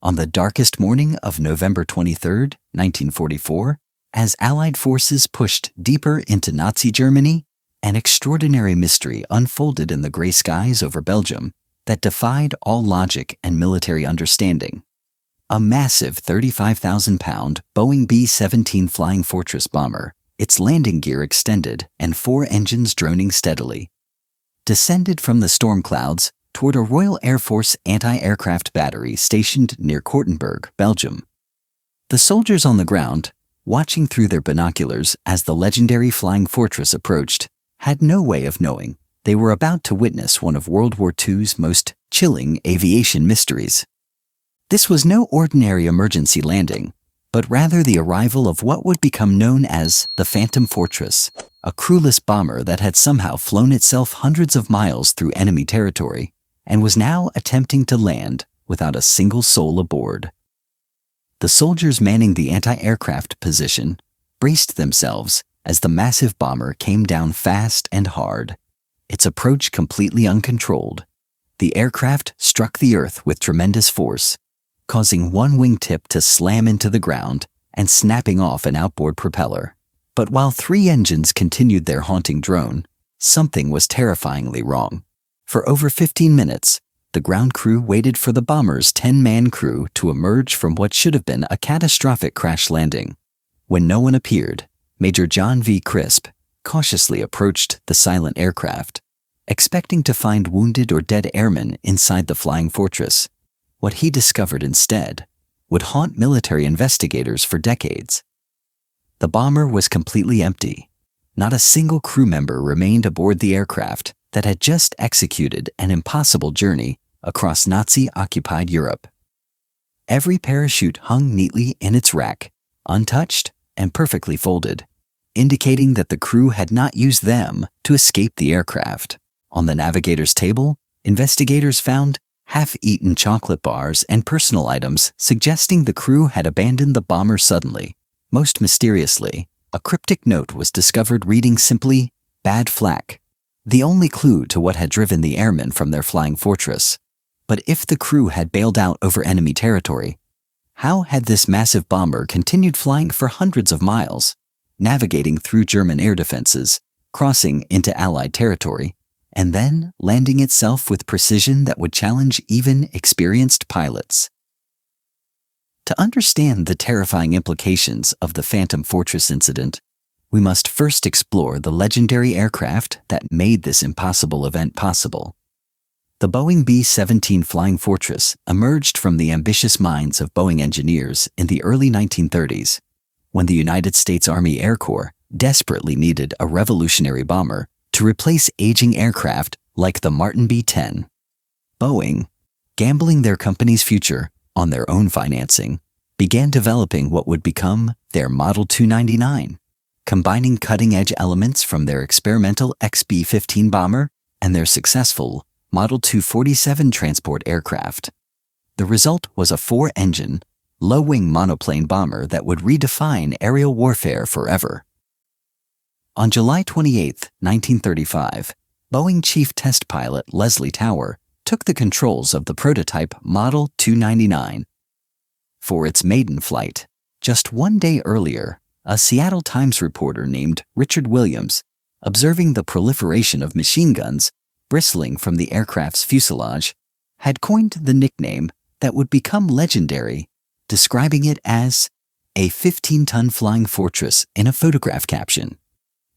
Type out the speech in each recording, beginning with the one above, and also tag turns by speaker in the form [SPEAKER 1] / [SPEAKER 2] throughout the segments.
[SPEAKER 1] On the darkest morning of November 23, 1944, as Allied forces pushed deeper into Nazi Germany, an extraordinary mystery unfolded in the gray skies over Belgium that defied all logic and military understanding. A massive 35,000-pound Boeing B-17 Flying Fortress bomber, its landing gear extended and 4 engines droning steadily, descended from the storm clouds toward a Royal Air Force anti-aircraft battery stationed near Kortenberg, Belgium. The soldiers on the ground, watching through their binoculars as the legendary Flying Fortress approached, had no way of knowing they were about to witness one of World War II's most chilling aviation mysteries. This was no ordinary emergency landing, but rather the arrival of what would become known as the Phantom Fortress, a crewless bomber that had somehow flown itself hundreds of miles through enemy territory and was now attempting to land without a single soul aboard. The soldiers manning the anti-aircraft position braced themselves as the massive bomber came down fast and hard, its approach completely uncontrolled. The aircraft struck the earth with tremendous force, causing one wingtip to slam into the ground and snapping off an outboard propeller. But while 3 engines continued their haunting drone, something was terrifyingly wrong. For over 15 minutes, the ground crew waited for the bomber's 10-man crew to emerge from what should have been a catastrophic crash landing. When no one appeared, Major John V. Crisp cautiously approached the silent aircraft, expecting to find wounded or dead airmen inside the Flying Fortress. What he discovered instead would haunt military investigators for decades. The bomber was completely empty. Not a single crew member remained aboard the aircraft that had just executed an impossible journey across Nazi-occupied Europe. Every parachute hung neatly in its rack, untouched and perfectly folded, indicating that the crew had not used them to escape the aircraft. On the navigator's table, investigators found half-eaten chocolate bars and personal items suggesting the crew had abandoned the bomber suddenly. Most mysteriously, a cryptic note was discovered reading simply, "Bad flak," the only clue to what had driven the airmen from their Flying Fortress. But if the crew had bailed out over enemy territory, how had this massive bomber continued flying for hundreds of miles, navigating through German air defenses, crossing into Allied territory, and then landing itself with precision that would challenge even experienced pilots? To understand the terrifying implications of the Phantom Fortress incident, we must first explore the legendary aircraft that made this impossible event possible. The Boeing B-17 Flying Fortress emerged from the ambitious minds of Boeing engineers in the early 1930s, when the United States Army Air Corps desperately needed a revolutionary bomber to replace aging aircraft like the Martin B-10. Boeing, gambling their company's future on their own financing, began developing what would become their Model 299, combining cutting-edge elements from their experimental XB-15 bomber and their successful Model 247 transport aircraft. The result was a 4-engine, low-wing monoplane bomber that would redefine aerial warfare forever. On July 28, 1935, Boeing Chief Test Pilot Leslie Tower took the controls of the prototype Model 299. For its maiden flight, just 1 day earlier, a Seattle Times reporter named Richard Williams, observing the proliferation of machine guns bristling from the aircraft's fuselage, had coined the nickname that would become legendary, describing it as a 15-ton flying fortress in a photograph caption.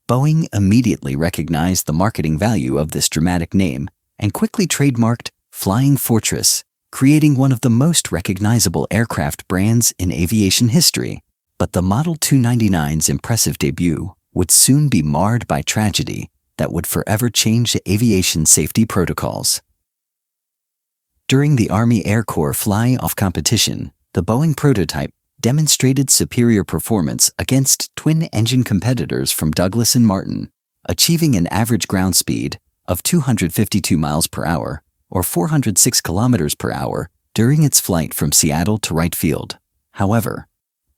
[SPEAKER 1] Boeing immediately recognized the marketing value of this dramatic name and quickly trademarked Flying Fortress, creating one of the most recognizable aircraft brands in aviation history. But the Model 299's impressive debut would soon be marred by tragedy that would forever change aviation safety protocols. During the Army Air Corps fly-off competition, the Boeing prototype demonstrated superior performance against twin-engine competitors from Douglas and Martin, achieving an average ground speed of 252 miles per hour or 406 kilometers per hour during its flight from Seattle to Wright Field. However,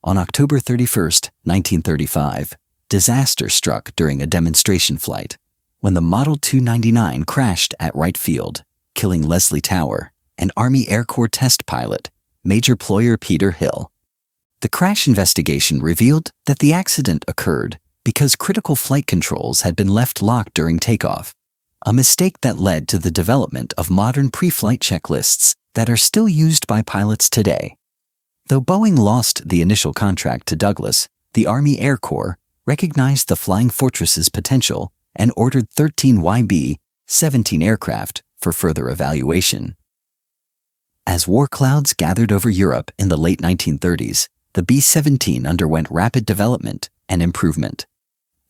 [SPEAKER 1] on October 31, 1935, disaster struck during a demonstration flight when the Model 299 crashed at Wright Field, killing Leslie Tower, an Army Air Corps test pilot, Major Ployer Peter Hill. The crash investigation revealed that the accident occurred because critical flight controls had been left locked during takeoff, a mistake that led to the development of modern pre-flight checklists that are still used by pilots today. Though Boeing lost the initial contract to Douglas, the Army Air Corps recognized the Flying Fortress's potential and ordered 13 YB-17 aircraft for further evaluation. As war clouds gathered over Europe in the late 1930s, the B-17 underwent rapid development and improvement.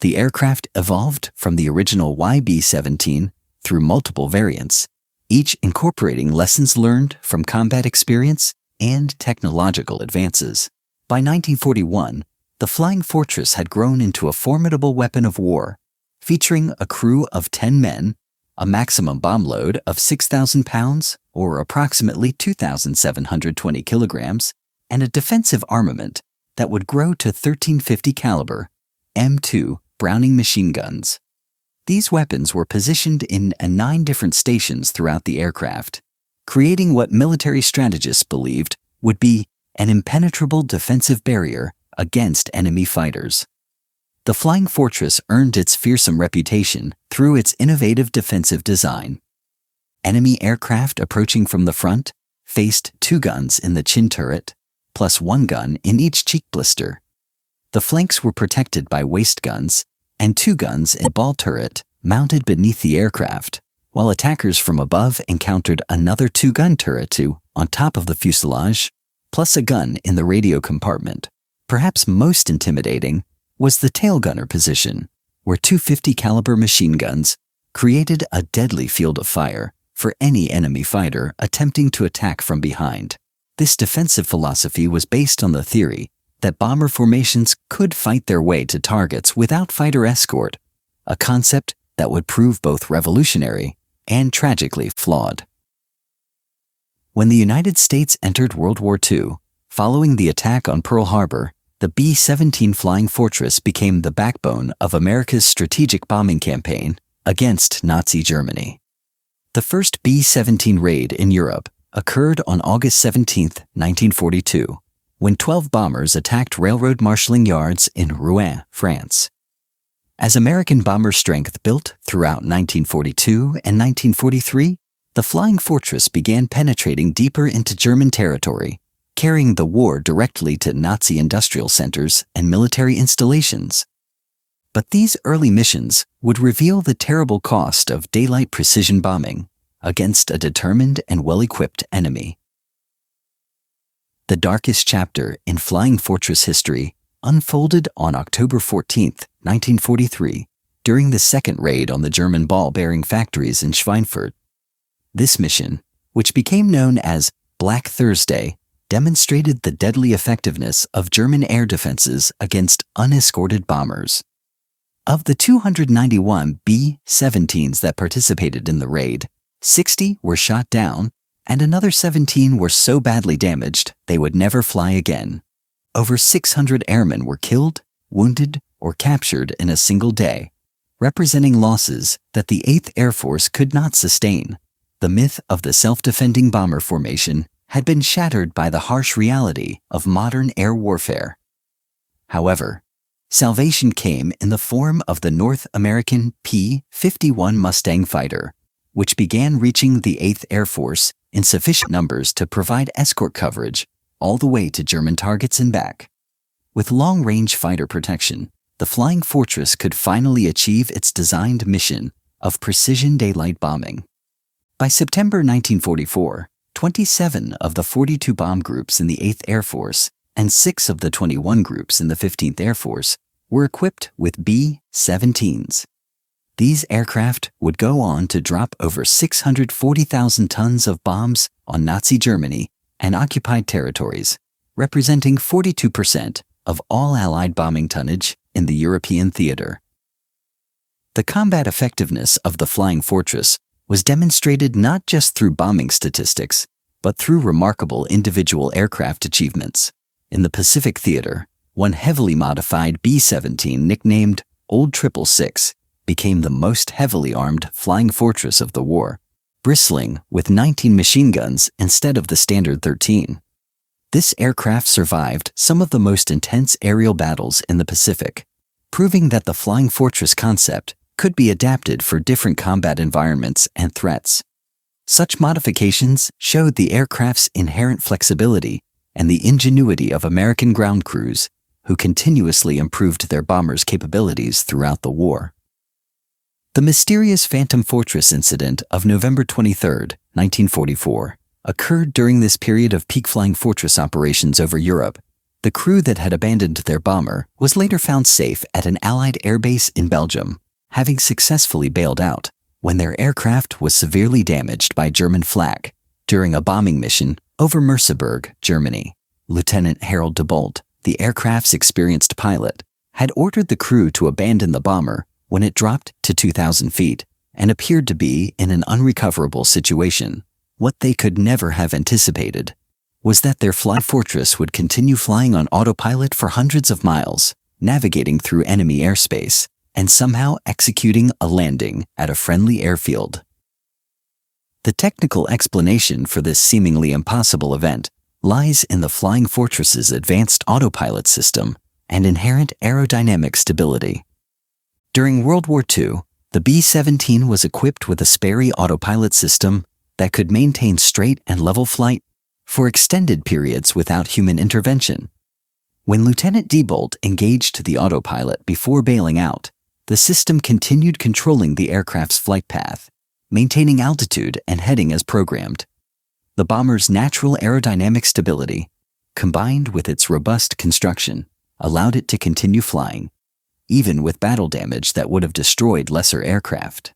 [SPEAKER 1] The aircraft evolved from the original YB-17 through multiple variants, each incorporating lessons learned from combat experience and technological advances. By 1941, the Flying Fortress had grown into a formidable weapon of war, featuring a crew of 10 men, a maximum bomb load of 6,000 pounds or approximately 2,720 kilograms, and a defensive armament that would grow to 1350 caliber M2 Browning machine guns. These weapons were positioned in 9 different stations throughout the aircraft, creating what military strategists believed would be an impenetrable defensive barrier against enemy fighters. The Flying Fortress earned its fearsome reputation through its innovative defensive design. Enemy aircraft approaching from the front faced 2 guns in the chin turret, plus 1 gun in each cheek blister. The flanks were protected by waist guns and 2 guns in a ball turret mounted beneath the aircraft, while attackers from above encountered another 2-gun turret on top of the fuselage, plus a gun in the radio compartment. Perhaps most intimidating was the tail gunner position, where 250 caliber machine guns created a deadly field of fire for any enemy fighter attempting to attack from behind. This defensive philosophy was based on the theory that bomber formations could fight their way to targets without fighter escort, a concept that would prove both revolutionary and tragically flawed. When the United States entered World War II, following the attack on Pearl Harbor, the B-17 Flying Fortress became the backbone of America's strategic bombing campaign against Nazi Germany. The first B-17 raid in Europe occurred on August 17, 1942, when 12 bombers attacked railroad marshalling yards in Rouen, France. As American bomber strength built throughout 1942 and 1943, the Flying Fortress began penetrating deeper into German territory, carrying the war directly to Nazi industrial centers and military installations. But these early missions would reveal the terrible cost of daylight precision bombing against a determined and well-equipped enemy. The darkest chapter in Flying Fortress history unfolded on October 14, 1943, during the second raid on the German ball-bearing factories in Schweinfurt. This mission, which became known as Black Thursday, demonstrated the deadly effectiveness of German air defenses against unescorted bombers. Of the 291 B-17s that participated in the raid, 60 were shot down, and another 17 were so badly damaged they would never fly again. Over 600 airmen were killed, wounded, or captured in a single day, representing losses that the 8th Air Force could not sustain. The myth of the self-defending bomber formation had been shattered by the harsh reality of modern air warfare. However, salvation came in the form of the North American P-51 Mustang fighter, which began reaching the 8th Air Force in sufficient numbers to provide escort coverage all the way to German targets and back. With long-range fighter protection, the Flying Fortress could finally achieve its designed mission of precision daylight bombing. By September 1944, 27 of the 42 bomb groups in the 8th Air Force and 6 of the 21 groups in the 15th Air Force were equipped with B-17s. These aircraft would go on to drop over 640,000 tons of bombs on Nazi Germany and occupied territories, representing 42% of all Allied bombing tonnage in the European theater. The combat effectiveness of the Flying Fortress was demonstrated not just through bombing statistics, but through remarkable individual aircraft achievements. In the Pacific Theater, one heavily modified B-17 nicknamed Old 666 became the most heavily armed Flying Fortress of the war, bristling with 19 machine guns instead of the standard 13. This aircraft survived some of the most intense aerial battles in the Pacific, proving that the flying fortress concept could be adapted for different combat environments and threats. Such modifications showed the aircraft's inherent flexibility and the ingenuity of American ground crews, who continuously improved their bombers' capabilities throughout the war. The mysterious Phantom Fortress incident of November 23, 1944, occurred during this period of peak flying fortress operations over Europe. The crew that had abandoned their bomber was later found safe at an Allied airbase in Belgium, having successfully bailed out when their aircraft was severely damaged by German flak during a bombing mission over Merseburg, Germany. Lieutenant Harold de Bolt, the aircraft's experienced pilot, had ordered the crew to abandon the bomber when it dropped to 2,000 feet and appeared to be in an unrecoverable situation. What they could never have anticipated was that their flying fortress would continue flying on autopilot for hundreds of miles, navigating through enemy airspace, and somehow executing a landing at a friendly airfield. The technical explanation for this seemingly impossible event lies in the flying fortress's advanced autopilot system and inherent aerodynamic stability. During World War II, the B-17 was equipped with a Sperry autopilot system that could maintain straight and level flight for extended periods without human intervention. When Lieutenant Diebold engaged the autopilot before bailing out, the system continued controlling the aircraft's flight path, maintaining altitude and heading as programmed. The bomber's natural aerodynamic stability, combined with its robust construction, allowed it to continue flying, even with battle damage that would have destroyed lesser aircraft.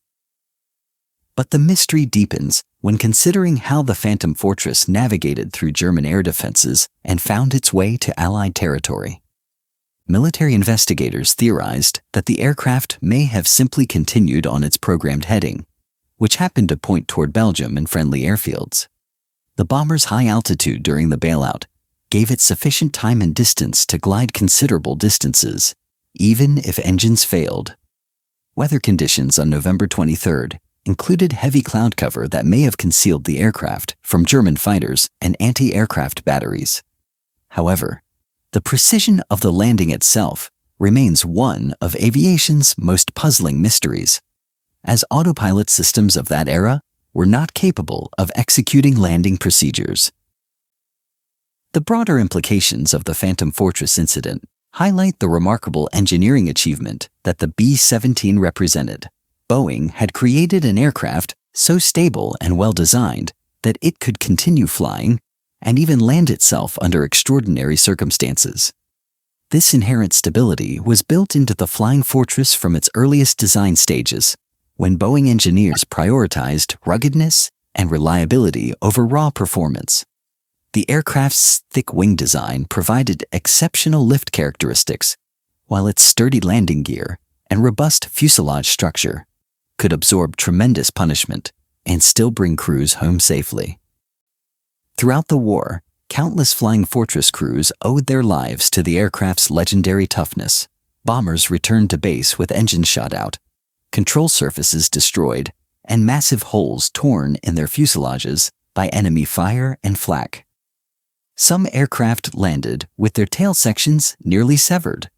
[SPEAKER 1] But the mystery deepens when considering how the Phantom Fortress navigated through German air defenses and found its way to Allied territory. Military investigators theorized that the aircraft may have simply continued on its programmed heading, which happened to point toward Belgium and friendly airfields. The bomber's high altitude during the bailout gave it sufficient time and distance to glide considerable distances, even if engines failed. Weather conditions on November 23rd included heavy cloud cover that may have concealed the aircraft from German fighters and anti-aircraft batteries. However, the precision of the landing itself remains one of aviation's most puzzling mysteries, as autopilot systems of that era were not capable of executing landing procedures. The broader implications of the Phantom Fortress incident highlight the remarkable engineering achievement that the B-17 represented. Boeing had created an aircraft so stable and well-designed that it could continue flying and even land itself under extraordinary circumstances. This inherent stability was built into the flying fortress from its earliest design stages, when Boeing engineers prioritized ruggedness and reliability over raw performance. The aircraft's thick wing design provided exceptional lift characteristics, while its sturdy landing gear and robust fuselage structure could absorb tremendous punishment and still bring crews home safely. Throughout the war, countless flying fortress crews owed their lives to the aircraft's legendary toughness. Bombers returned to base with engines shot out, control surfaces destroyed, and massive holes torn in their fuselages by enemy fire and flak. Some aircraft landed with their tail sections nearly severed,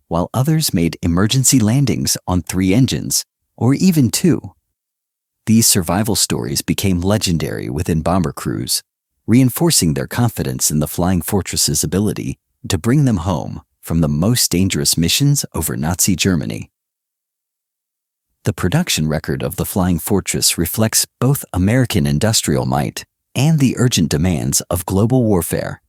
[SPEAKER 1] while others made emergency landings on 3 engines, or even 2. These survival stories became legendary within bomber crews, reinforcing their confidence in the Flying Fortress's ability to bring them home from the most dangerous missions over Nazi Germany. The production record of the Flying Fortress reflects both American industrial might and the urgent demands of global warfare.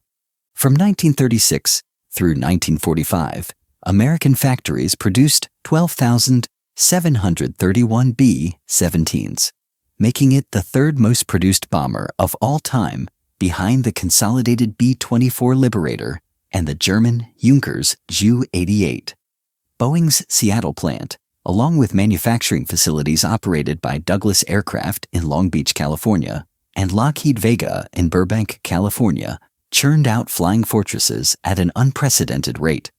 [SPEAKER 1] From 1936 through 1945, American factories produced 12,731 B-17s, making it the third most produced bomber of all time, behind the consolidated B-24 Liberator and the German Junkers Ju-88. Boeing's Seattle plant, along with manufacturing facilities operated by Douglas Aircraft in Long Beach, California, and Lockheed Vega in Burbank, California, churned out Flying Fortresses at an unprecedented rate.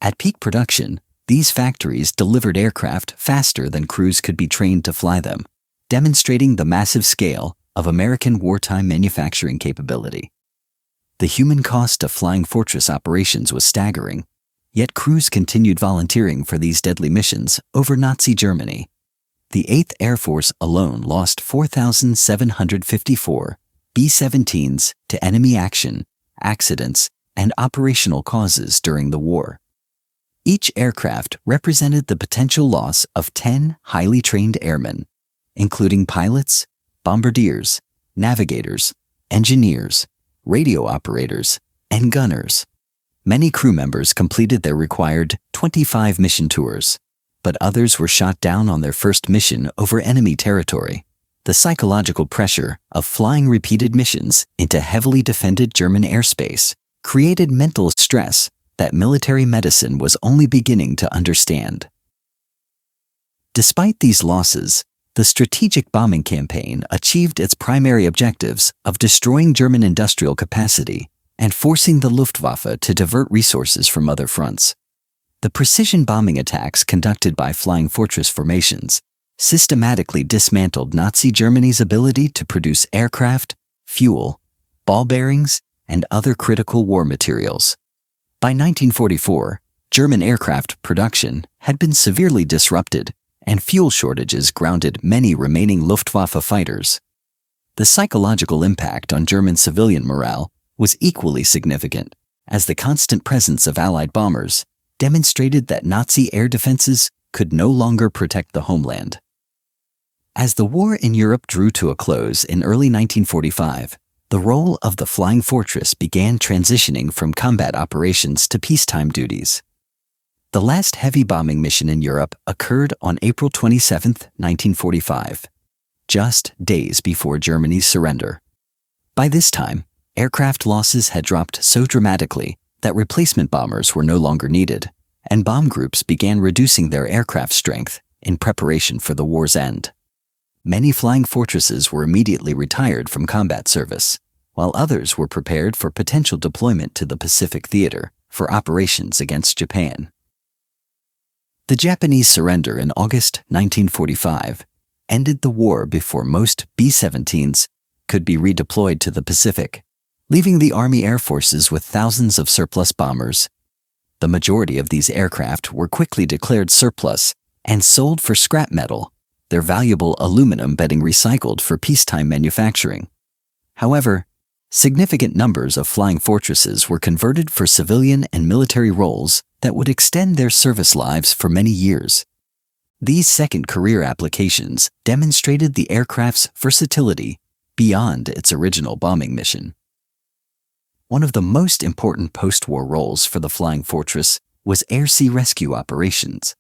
[SPEAKER 1] At peak production, these factories delivered aircraft faster than crews could be trained to fly them, demonstrating the massive scale of American wartime manufacturing capability. The human cost of flying fortress operations was staggering, yet crews continued volunteering for these deadly missions over Nazi Germany. The 8th Air Force alone lost 4,754 B-17s to enemy action, accidents, and operational causes during the war. Each aircraft represented the potential loss of 10 highly trained airmen, including pilots, bombardiers, navigators, engineers, radio operators, and gunners. Many crew members completed their required 25 mission tours, but others were shot down on their first mission over enemy territory. The psychological pressure of flying repeated missions into heavily defended German airspace created mental stress that military medicine was only beginning to understand. Despite these losses, the strategic bombing campaign achieved its primary objectives of destroying German industrial capacity and forcing the Luftwaffe to divert resources from other fronts. The precision bombing attacks conducted by flying fortress formations systematically dismantled Nazi Germany's ability to produce aircraft, fuel, ball bearings, and other critical war materials. By 1944, German aircraft production had been severely disrupted, and fuel shortages grounded many remaining Luftwaffe fighters. The psychological impact on German civilian morale was equally significant, as the constant presence of Allied bombers demonstrated that Nazi air defenses could no longer protect the homeland. As the war in Europe drew to a close in early 1945, the role of the flying fortress began transitioning from combat operations to peacetime duties. The last heavy bombing mission in Europe occurred on April 27, 1945, just days before Germany's surrender. By this time, aircraft losses had dropped so dramatically that replacement bombers were no longer needed, and bomb groups began reducing their aircraft strength in preparation for the war's end. Many flying fortresses were immediately retired from combat service, while others were prepared for potential deployment to the Pacific Theater for operations against Japan. The Japanese surrender in August 1945 ended the war before most B-17s could be redeployed to the Pacific, leaving the Army Air Forces with thousands of surplus bombers. The majority of these aircraft were quickly declared surplus and sold for scrap metal, their valuable aluminum being recycled for peacetime manufacturing. However, significant numbers of flying fortresses were converted for civilian and military roles that would extend their service lives for many years. These second career applications demonstrated the aircraft's versatility beyond its original bombing mission. One of the most important post-war roles for the Flying Fortress was air-sea rescue operations.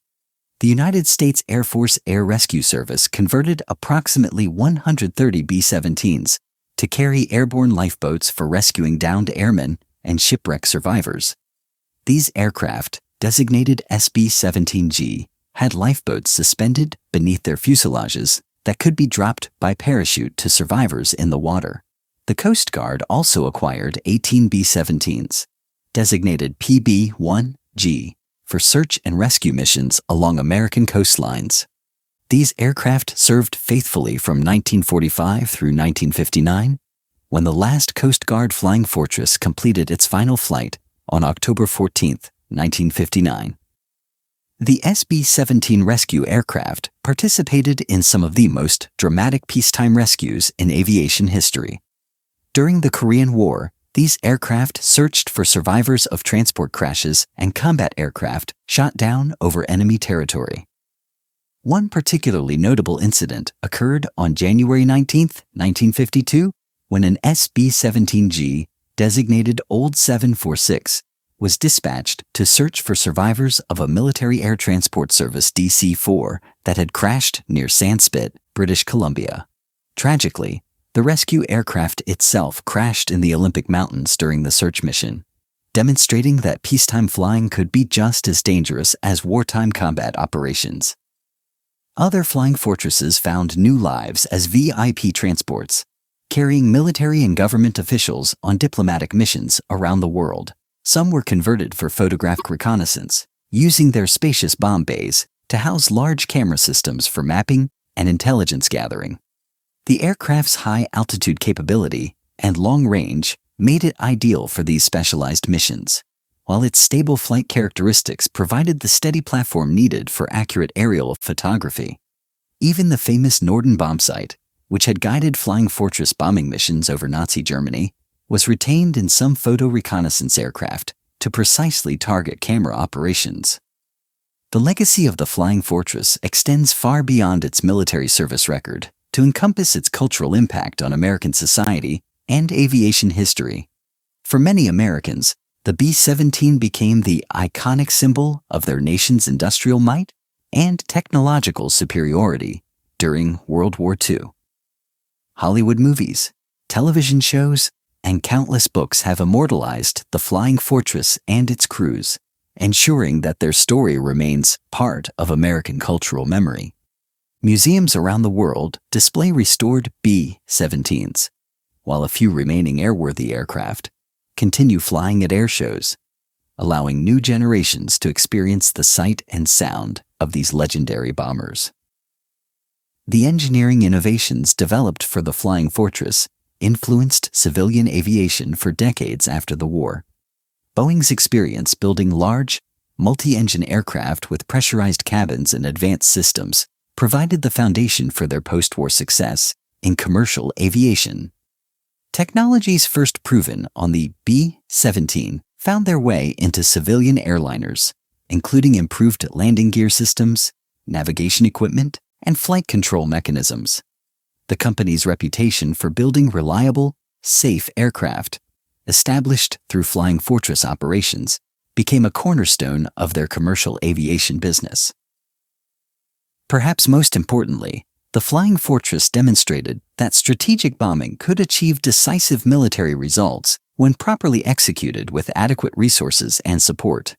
[SPEAKER 1] The United States Air Force Air Rescue Service converted approximately 130 B-17s to carry airborne lifeboats for rescuing downed airmen and shipwreck survivors. These aircraft, designated SB-17G, had lifeboats suspended beneath their fuselages that could be dropped by parachute to survivors in the water. The Coast Guard also acquired 18 B-17s, designated PB-1G, for search and rescue missions along American coastlines. These aircraft served faithfully from 1945 through 1959, when the last Coast Guard Flying Fortress completed its final flight on October 14, 1959. The SB-17 rescue aircraft participated in some of the most dramatic peacetime rescues in aviation history. During the Korean War, these aircraft searched for survivors of transport crashes and combat aircraft shot down over enemy territory. One particularly notable incident occurred on January 19, 1952, when an SB-17G, designated Old 746, was dispatched to search for survivors of a military air transport service DC-4 that had crashed near Sandspit, British Columbia. Tragically, the rescue aircraft itself crashed in the Olympic Mountains during the search mission, demonstrating that peacetime flying could be just as dangerous as wartime combat operations. Other flying fortresses found new lives as VIP transports, carrying military and government officials on diplomatic missions around the world. Some were converted for photographic reconnaissance, using their spacious bomb bays to house large camera systems for mapping and intelligence gathering. The aircraft's high altitude capability and long range made it ideal for these specialized missions, while its stable flight characteristics provided the steady platform needed for accurate aerial photography. Even the famous Norden bombsight, which had guided Flying Fortress bombing missions over Nazi Germany, was retained in some photo reconnaissance aircraft to precisely target camera operations. The legacy of the Flying Fortress extends far beyond its military service record to encompass its cultural impact on American society and aviation history. For many Americans, the B-17 became the iconic symbol of their nation's industrial might and technological superiority during World War II. Hollywood movies, television shows, and countless books have immortalized the Flying Fortress and its crews, ensuring that their story remains part of American cultural memory. Museums around the world display restored B-17s, while a few remaining airworthy aircraft continue flying at air shows, allowing new generations to experience the sight and sound of these legendary bombers. The engineering innovations developed for the Flying Fortress influenced civilian aviation for decades after the war. Boeing's experience building large, multi-engine aircraft with pressurized cabins and advanced systems provided the foundation for their post-war success in commercial aviation. Technologies first proven on the B-17 found their way into civilian airliners, including improved landing gear systems, navigation equipment, and flight control mechanisms. The company's reputation for building reliable, safe aircraft, established through Flying Fortress operations, became a cornerstone of their commercial aviation business. Perhaps most importantly, the Flying Fortress demonstrated that strategic bombing could achieve decisive military results when properly executed with adequate resources and support.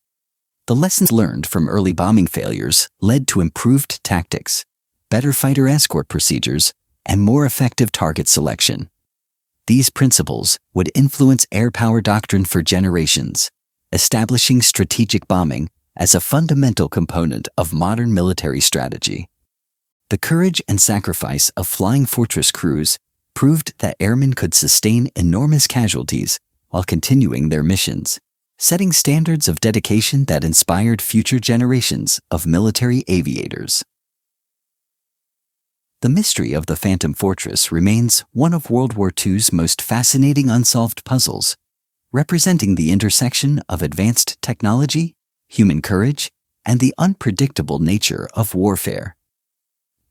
[SPEAKER 1] The lessons learned from early bombing failures led to improved tactics, better fighter escort procedures, and more effective target selection. These principles would influence air power doctrine for generations, establishing strategic bombing as a fundamental component of modern military strategy. The courage and sacrifice of Flying Fortress crews proved that airmen could sustain enormous casualties while continuing their missions, setting standards of dedication that inspired future generations of military aviators. The mystery of the Phantom Fortress remains one of World War II's most fascinating unsolved puzzles, representing the intersection of advanced technology, human courage, and the unpredictable nature of warfare.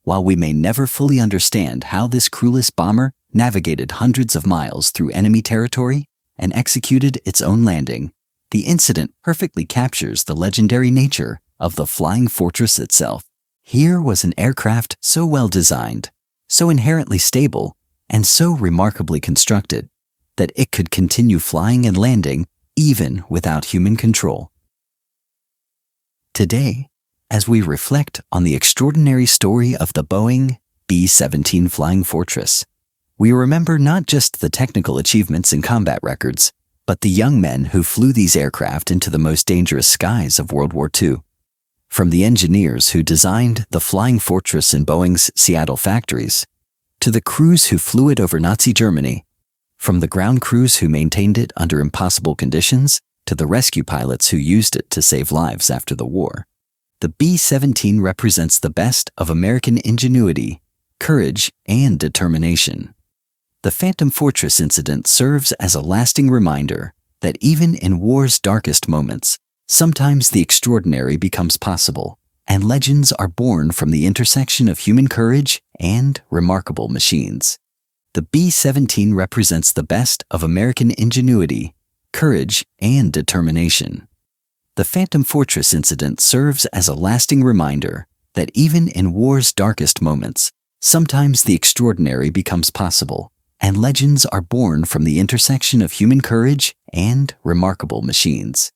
[SPEAKER 1] While we may never fully understand how this crewless bomber navigated hundreds of miles through enemy territory and executed its own landing, the incident perfectly captures the legendary nature of the Flying Fortress itself. Here was an aircraft so well designed, so inherently stable, and so remarkably constructed that it could continue flying and landing even without human control. Today, as we reflect on the extraordinary story of the Boeing B-17 Flying Fortress, we remember not just the technical achievements and combat records, but the young men who flew these aircraft into the most dangerous skies of World War II. From the engineers who designed the Flying Fortress in Boeing's Seattle factories, to the crews who flew it over Nazi Germany, from the ground crews who maintained it under impossible conditions, to the rescue pilots who used it to save lives after the war, the B-17 represents the best of American ingenuity, courage, and determination. The Phantom Fortress incident serves as a lasting reminder that even in war's darkest moments, sometimes the extraordinary becomes possible, and legends are born from the intersection of human courage and remarkable machines. The B-17 represents the best of American ingenuity, courage, and determination. The Phantom Fortress incident serves as a lasting reminder that even in war's darkest moments, sometimes the extraordinary becomes possible, and legends are born from the intersection of human courage and remarkable machines.